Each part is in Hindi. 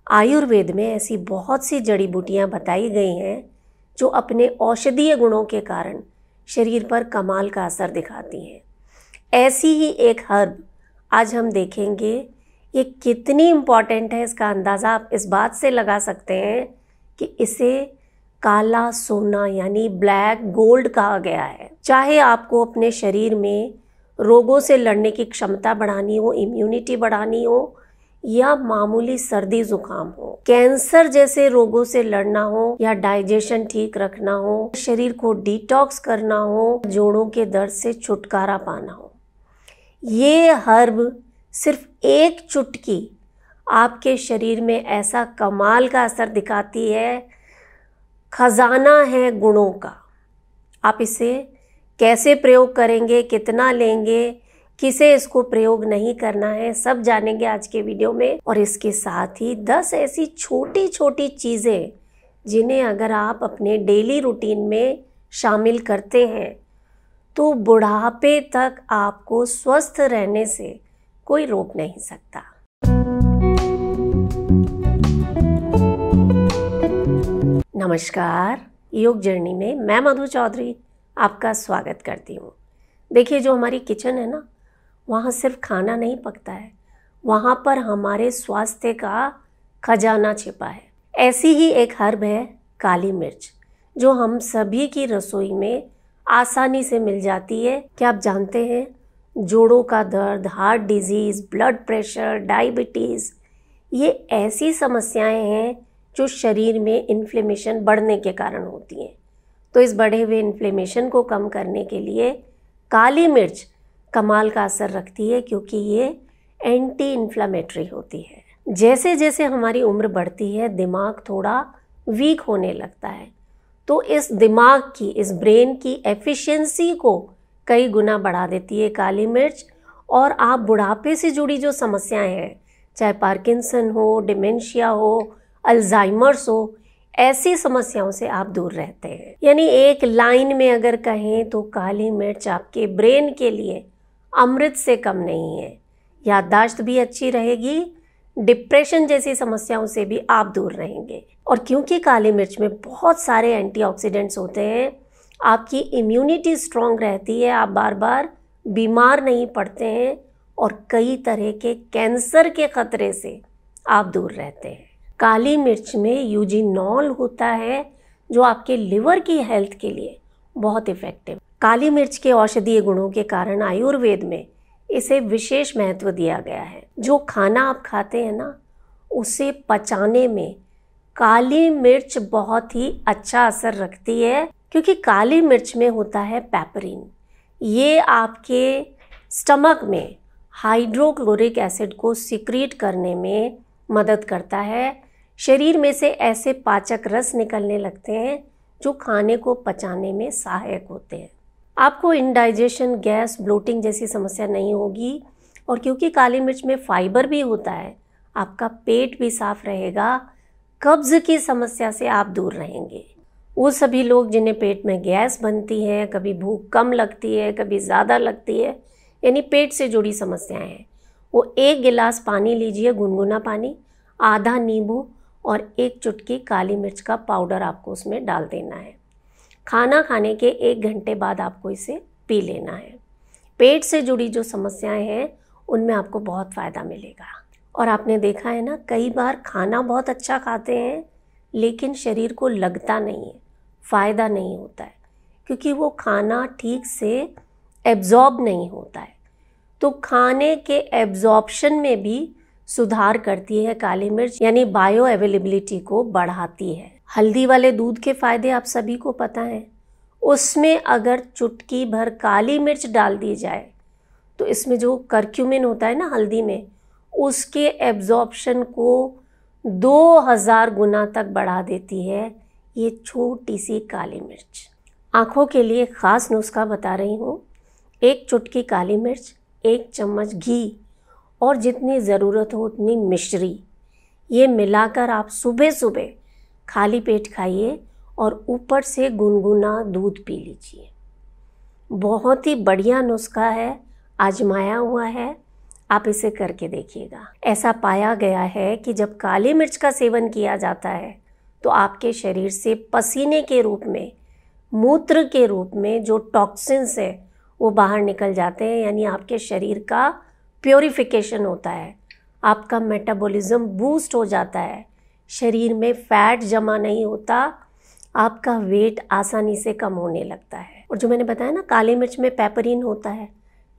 आयुर्वेद में ऐसी बहुत सी जड़ी बूटियाँ बताई गई हैं जो अपने औषधीय गुणों के कारण शरीर पर कमाल का असर दिखाती हैं। ऐसी ही एक हर्ब आज हम देखेंगे। ये कितनी इम्पॉर्टेंट है इसका अंदाज़ा आप इस बात से लगा सकते हैं कि इसे काला सोना यानी ब्लैक गोल्ड कहा गया है। चाहे आपको अपने शरीर में रोगों से लड़ने की क्षमता बढ़ानी हो, इम्यूनिटी बढ़ानी हो, या मामूली सर्दी जुकाम हो, कैंसर जैसे रोगों से लड़ना हो, या डाइजेशन ठीक रखना हो, शरीर को डिटॉक्स करना हो, जोड़ों के दर्द से छुटकारा पाना हो, ये हर्ब सिर्फ एक चुटकी आपके शरीर में ऐसा कमाल का असर दिखाती है। खजाना है गुणों का। आप इसे कैसे प्रयोग करेंगे, कितना लेंगे, किसे इसको प्रयोग नहीं करना है, सब जानेंगे आज के वीडियो में। और इसके साथ ही 10 ऐसी छोटी छोटी चीज़ें जिन्हें अगर आप अपने डेली रूटीन में शामिल करते हैं तो बुढ़ापे तक आपको स्वस्थ रहने से कोई रोक नहीं सकता। नमस्कार, योग जर्नी में मैं मधु चौधरी आपका स्वागत करती हूँ। देखिए, जो हमारी किचन है ना, वहाँ सिर्फ खाना नहीं पकता है, वहाँ पर हमारे स्वास्थ्य का खजाना छिपा है। ऐसी ही एक हर्ब है काली मिर्च, जो हम सभी की रसोई में आसानी से मिल जाती है। क्या आप जानते हैं, जोड़ों का दर्द, heart disease, blood pressure, diabetes, ये ऐसी समस्याएं हैं जो शरीर में इन्फ्लेमेशन बढ़ने के कारण होती हैं। तो इस बढ़े हुए इन्फ्लेमेशन को कम करने के लिए काली मिर्च कमाल का असर रखती है, क्योंकि ये एंटी इन्फ्लामेटरी होती है। जैसे जैसे हमारी उम्र बढ़ती है, दिमाग थोड़ा वीक होने लगता है, तो इस दिमाग की, इस ब्रेन की एफिशिएंसी को कई गुना बढ़ा देती है काली मिर्च। और आप बुढ़ापे से जुड़ी जो समस्याएं हैं, चाहे पार्किंसन हो, डिमेंशिया हो, अल्जाइमर्स हो, ऐसी समस्याओं से आप दूर रहते हैं। यानी एक लाइन में अगर कहें तो काली मिर्च आपके ब्रेन के लिए अमृत से कम नहीं है। याददाश्त भी अच्छी रहेगी, डिप्रेशन जैसी समस्याओं से भी आप दूर रहेंगे। और क्योंकि काली मिर्च में बहुत सारे एंटीऑक्सीडेंट्स होते हैं, आपकी इम्यूनिटी स्ट्रॉन्ग रहती है, आप बार बार बीमार नहीं पड़ते हैं और कई तरह के कैंसर के खतरे से आप दूर रहते हैं। काली मिर्च में यूजिनॉल होता है, जो आपके लिवर की हेल्थ के लिए बहुत इफ़ेक्टिव। काली मिर्च के औषधीय गुणों के कारण आयुर्वेद में इसे विशेष महत्व दिया गया है। जो खाना आप खाते हैं ना, उसे पचाने में काली मिर्च बहुत ही अच्छा असर रखती है, क्योंकि काली मिर्च में होता है पेपरिन। ये आपके स्टमक में हाइड्रोक्लोरिक एसिड को सिक्रीट करने में मदद करता है। शरीर में से ऐसे पाचक रस निकलने लगते हैं जो खाने को पचाने में सहायक होते हैं। आपको इंडाइजेशन, गैस, ब्लोटिंग जैसी समस्या नहीं होगी। और क्योंकि काली मिर्च में फाइबर भी होता है, आपका पेट भी साफ रहेगा, कब्ज़ की समस्या से आप दूर रहेंगे। वो सभी लोग जिन्हें पेट में गैस बनती है, कभी भूख कम लगती है, कभी ज़्यादा लगती है, यानी पेट से जुड़ी समस्याएं हैं, वो 1 गिलास पानी लीजिए, गुनगुना पानी, आधा नींबू और 1 चुटकी काली मिर्च का पाउडर आपको उसमें डाल देना है। खाना खाने के 1 घंटे बाद आपको इसे पी लेना है। पेट से जुड़ी जो समस्याएं हैं उनमें आपको बहुत फ़ायदा मिलेगा। और आपने देखा है ना, कई बार खाना बहुत अच्छा खाते हैं लेकिन शरीर को लगता नहीं है, फ़ायदा नहीं होता है, क्योंकि वो खाना ठीक से एब्जॉर्ब नहीं होता है। तो खाने के एब्जॉर्प्शन में भी सुधार करती है काली मिर्च, यानी बायो अवेलेबिलिटी को बढ़ाती है। हल्दी वाले दूध के फ़ायदे आप सभी को पता है। उसमें अगर चुटकी भर काली मिर्च डाल दी जाए तो इसमें जो करक्यूमिन होता है ना हल्दी में, उसके एब्जॉर्प्शन को 2000 गुना तक बढ़ा देती है ये छोटी सी काली मिर्च। आँखों के लिए ख़ास नुस्खा बता रही हूँ। 1 चुटकी काली मिर्च, 1 चम्मच घी और जितनी ज़रूरत हो उतनी मिश्री, ये मिलाकर आप सुबह सुबह खाली पेट खाइए और ऊपर से गुनगुना दूध पी लीजिए। बहुत ही बढ़िया नुस्खा है, आजमाया हुआ है। आप इसे करके देखिएगा। ऐसा पाया गया है कि जब काली मिर्च का सेवन किया जाता है तो आपके शरीर से पसीने के रूप में, मूत्र के रूप में जो टॉक्सिन्स है वो बाहर निकल जाते हैं, यानी आपके शरीर का प्योरिफिकेशन होता है, आपका मेटाबॉलिज्म बूस्ट हो जाता है, शरीर में फैट जमा नहीं होता, आपका वेट आसानी से कम होने लगता है। और जो मैंने बताया ना, काली मिर्च में पेपरिन होता है,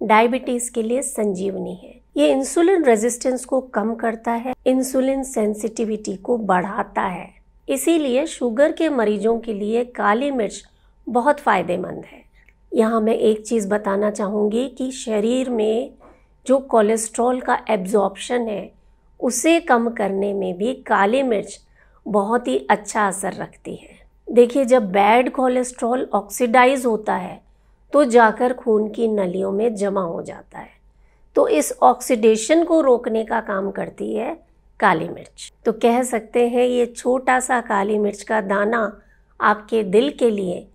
डायबिटीज़ के लिए संजीवनी है। ये इंसुलिन रेजिस्टेंस को कम करता है, इंसुलिन सेंसिटिविटी को बढ़ाता है। इसीलिए शुगर के मरीजों के लिए काली मिर्च बहुत फ़ायदेमंद है। यहाँ मैं एक चीज़ बताना चाहूँगी कि शरीर में जो कोलेस्ट्रॉल का एब्जॉर्प्शन है उसे कम करने में भी काली मिर्च बहुत ही अच्छा असर रखती है। देखिए, जब बैड कोलेस्ट्रॉल ऑक्सीडाइज होता है तो जाकर खून की नलियों में जमा हो जाता है, तो इस ऑक्सीडेशन को रोकने का काम करती है काली मिर्च। तो कह सकते हैं ये छोटा सा काली मिर्च का दाना आपके दिल के लिए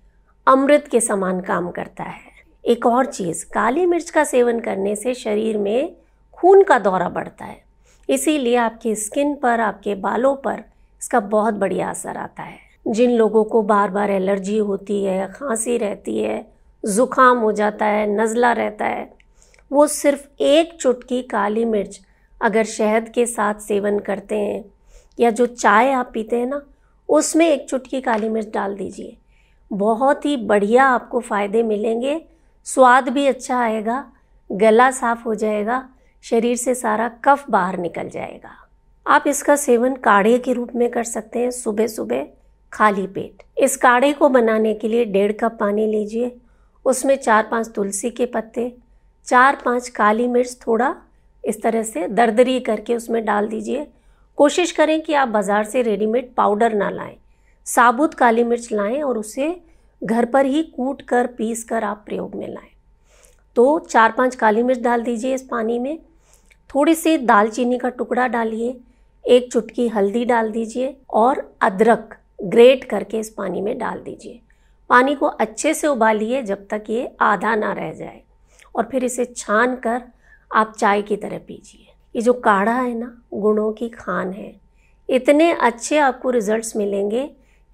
अमृत के समान काम करता है। एक और चीज़, काली मिर्च का सेवन करने से शरीर में खून का दौरा बढ़ता है, इसीलिए आपकी स्किन पर, आपके बालों पर इसका बहुत बढ़िया असर आता है। जिन लोगों को बार बार एलर्जी होती है, खांसी रहती है, ज़ुकाम हो जाता है, नज़ला रहता है, वो सिर्फ एक चुटकी काली मिर्च अगर शहद के साथ सेवन करते हैं, या जो चाय आप पीते हैं ना उसमें एक चुटकी काली मिर्च डाल दीजिए, बहुत ही बढ़िया आपको फ़ायदे मिलेंगे। स्वाद भी अच्छा आएगा, गला साफ़ हो जाएगा, शरीर से सारा कफ बाहर निकल जाएगा। आप इसका सेवन काढ़े के रूप में कर सकते हैं सुबह सुबह खाली पेट। इस काढ़े को बनाने के लिए 1.5 कप पानी लीजिए, उसमें 4-5 तुलसी के पत्ते, 4-5 काली मिर्च थोड़ा इस तरह से दरदरी करके उसमें डाल दीजिए। कोशिश करें कि आप बाज़ार से रेडीमेड पाउडर ना लाएं, साबुत काली मिर्च लाएं और उसे घर पर ही कूट कर, पीस कर आप प्रयोग में लाएं। तो 4-5 काली मिर्च डाल दीजिए इस पानी में, थोड़ी सी दालचीनी का टुकड़ा डालिए, 1 चुटकी हल्दी डाल दीजिए और अदरक ग्रेट करके इस पानी में डाल दीजिए। पानी को अच्छे से उबालिए जब तक ये आधा ना रह जाए, और फिर इसे छान कर आप चाय की तरह पीजिए। ये जो काढ़ा है ना, गुणों की खान है। इतने अच्छे आपको रिजल्ट्स मिलेंगे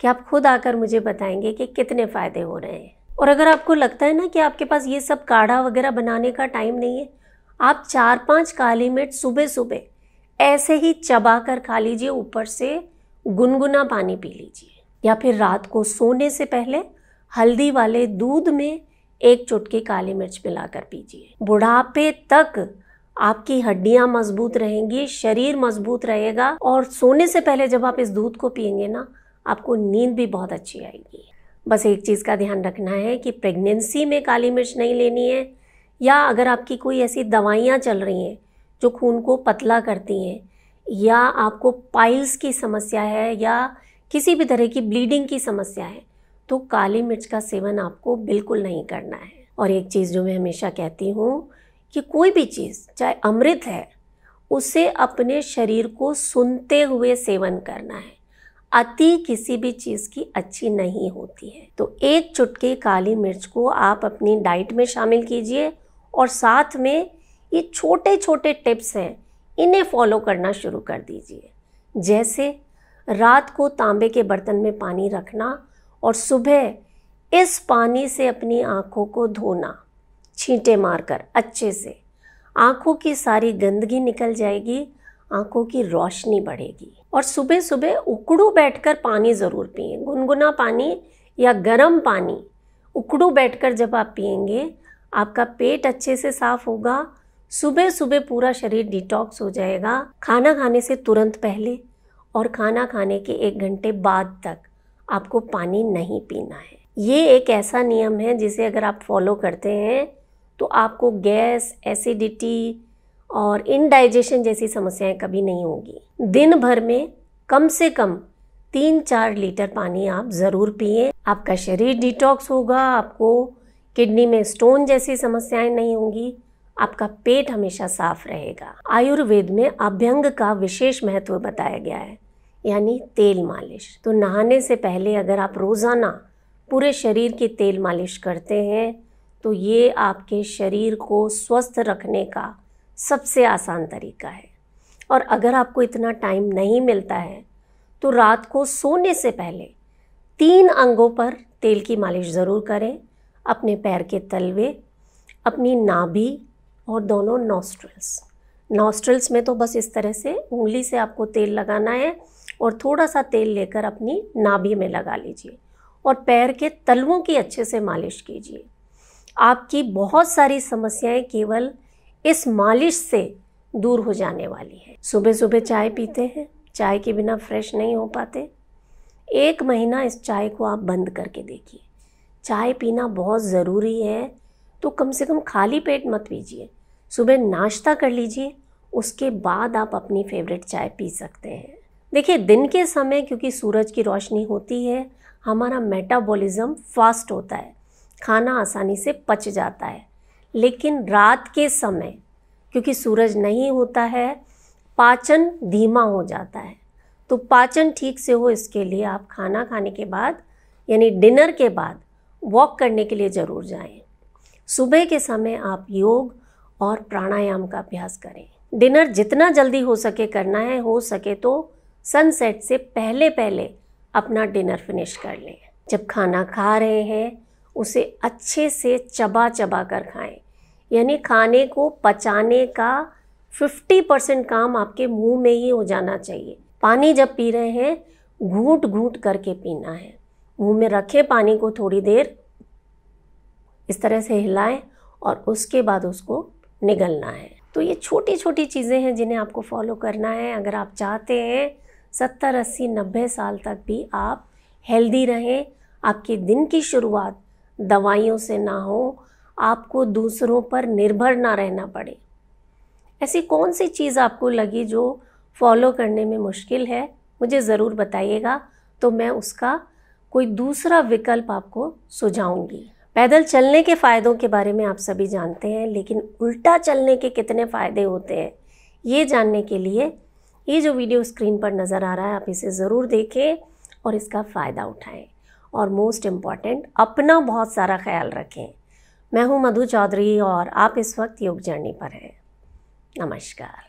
कि आप खुद आकर मुझे बताएंगे कि कितने फ़ायदे हो रहे हैं। और अगर आपको लगता है ना कि आपके पास ये सब काढ़ा वगैरह बनाने का टाइम नहीं है, आप 4-5 काली मिर्च सुबह सुबह ऐसे ही चबा कर खा लीजिए, ऊपर से गुनगुना पानी पी लीजिए। या फिर रात को सोने से पहले हल्दी वाले दूध में 1 चुटकी काली मिर्च मिलाकर पीजिए। बुढ़ापे तक आपकी हड्डियां मजबूत रहेंगी, शरीर मजबूत रहेगा, और सोने से पहले जब आप इस दूध को पिएंगे ना, आपको नींद भी बहुत अच्छी आएगी। बस एक चीज़ का ध्यान रखना है कि प्रेगनेंसी में काली मिर्च नहीं लेनी है, या अगर आपकी कोई ऐसी दवाइयाँ चल रही हैं जो खून को पतला करती हैं, या आपको पाइल्स की समस्या है, या किसी भी तरह की ब्लीडिंग की समस्या है, तो काली मिर्च का सेवन आपको बिल्कुल नहीं करना है। और एक चीज़ जो मैं हमेशा कहती हूँ कि कोई भी चीज़ चाहे अमृत है, उसे अपने शरीर को सुनते हुए सेवन करना है। अति किसी भी चीज़ की अच्छी नहीं होती है। तो 1 चुटकी काली मिर्च को आप अपनी डाइट में शामिल कीजिए, और साथ में ये छोटे छोटे टिप्स हैं, इन्हें फॉलो करना शुरू कर दीजिए। जैसे रात को तांबे के बर्तन में पानी रखना और सुबह इस पानी से अपनी आँखों को धोना, छींटे मारकर अच्छे से। आँखों की सारी गंदगी निकल जाएगी, आँखों की रोशनी बढ़ेगी। और सुबह सुबह उकड़ू बैठकर पानी ज़रूर पिएं, गुनगुना पानी या गर्म पानी। उकड़ू बैठकर जब आप पिएंगे, आपका पेट अच्छे से साफ होगा, सुबह सुबह पूरा शरीर डिटॉक्स हो जाएगा। खाना खाने से तुरंत पहले और खाना खाने के 1 घंटे बाद तक आपको पानी नहीं पीना है। ये एक ऐसा नियम है जिसे अगर आप फॉलो करते हैं तो आपको गैस, एसिडिटी और इनडाइजेशन जैसी समस्याएं कभी नहीं होगी। दिन भर में कम से कम 3-4 लीटर पानी आप ज़रूर पिएं। आपका शरीर डिटॉक्स होगा, आपको किडनी में स्टोन जैसी समस्याएं नहीं होंगी, आपका पेट हमेशा साफ रहेगा। आयुर्वेद में अभ्यंग का विशेष महत्व बताया गया है, यानी तेल मालिश। तो नहाने से पहले अगर आप रोज़ाना पूरे शरीर की तेल मालिश करते हैं तो ये आपके शरीर को स्वस्थ रखने का सबसे आसान तरीका है। और अगर आपको इतना टाइम नहीं मिलता है तो रात को सोने से पहले 3 अंगों पर तेल की मालिश ज़रूर करें। अपने पैर के तलवे, अपनी नाभि और दोनों नॉस्ट्रल्स में तो बस इस तरह से उंगली से आपको तेल लगाना है और थोड़ा सा तेल लेकर अपनी नाभि में लगा लीजिए और पैर के तलवों की अच्छे से मालिश कीजिए। आपकी बहुत सारी समस्याएं केवल इस मालिश से दूर हो जाने वाली है। सुबह सुबह चाय पीते हैं, चाय के बिना फ्रेश नहीं हो पाते। 1 महीना इस चाय को आप बंद करके देखिए। चाय पीना बहुत ज़रूरी है, तो कम से कम खाली पेट मत पीजिए। सुबह नाश्ता कर लीजिए, उसके बाद आप अपनी फेवरेट चाय पी सकते हैं। देखिए, दिन के समय क्योंकि सूरज की रोशनी होती है, हमारा मेटाबॉलिज्म फास्ट होता है, खाना आसानी से पच जाता है। लेकिन रात के समय क्योंकि सूरज नहीं होता है, पाचन धीमा हो जाता है। तो पाचन ठीक से हो, इसके लिए आप खाना खाने के बाद यानी डिनर के बाद वॉक करने के लिए ज़रूर जाएं। सुबह के समय आप योग और प्राणायाम का अभ्यास करें। डिनर जितना जल्दी हो सके करना है, हो सके तो सनसेट से पहले पहले अपना डिनर फिनिश कर लें। जब खाना खा रहे हैं उसे अच्छे से चबा चबा कर खाएं, यानी खाने को पचाने का 50% काम आपके मुंह में ही हो जाना चाहिए। पानी जब पी रहे हैं घूंट घूंट करके पीना है। मुंह में रखें पानी को, थोड़ी देर इस तरह से हिलाएं और उसके बाद उसको निगलना है। तो ये छोटी छोटी चीज़ें हैं जिन्हें आपको फॉलो करना है। अगर आप चाहते हैं 70, 80, 90 साल तक भी आप हेल्दी रहें, आपके दिन की शुरुआत दवाइयों से ना हो, आपको दूसरों पर निर्भर ना रहना पड़े, ऐसी कौन सी चीज़ आपको लगी जो फॉलो करने में मुश्किल है, मुझे ज़रूर बताइएगा, तो मैं उसका कोई दूसरा विकल्प आपको सुझाऊंगी। पैदल चलने के फ़ायदों के बारे में आप सभी जानते हैं, लेकिन उल्टा चलने के कितने फ़ायदे होते हैं ये जानने के लिए ये जो वीडियो स्क्रीन पर नज़र आ रहा है, आप इसे ज़रूर देखें और इसका फ़ायदा उठाएं। और मोस्ट इम्पॉर्टेंट, अपना बहुत सारा ख्याल रखें। मैं हूं मधु चौधरी और आप इस वक्त योग जर्नी पर हैं। नमस्कार।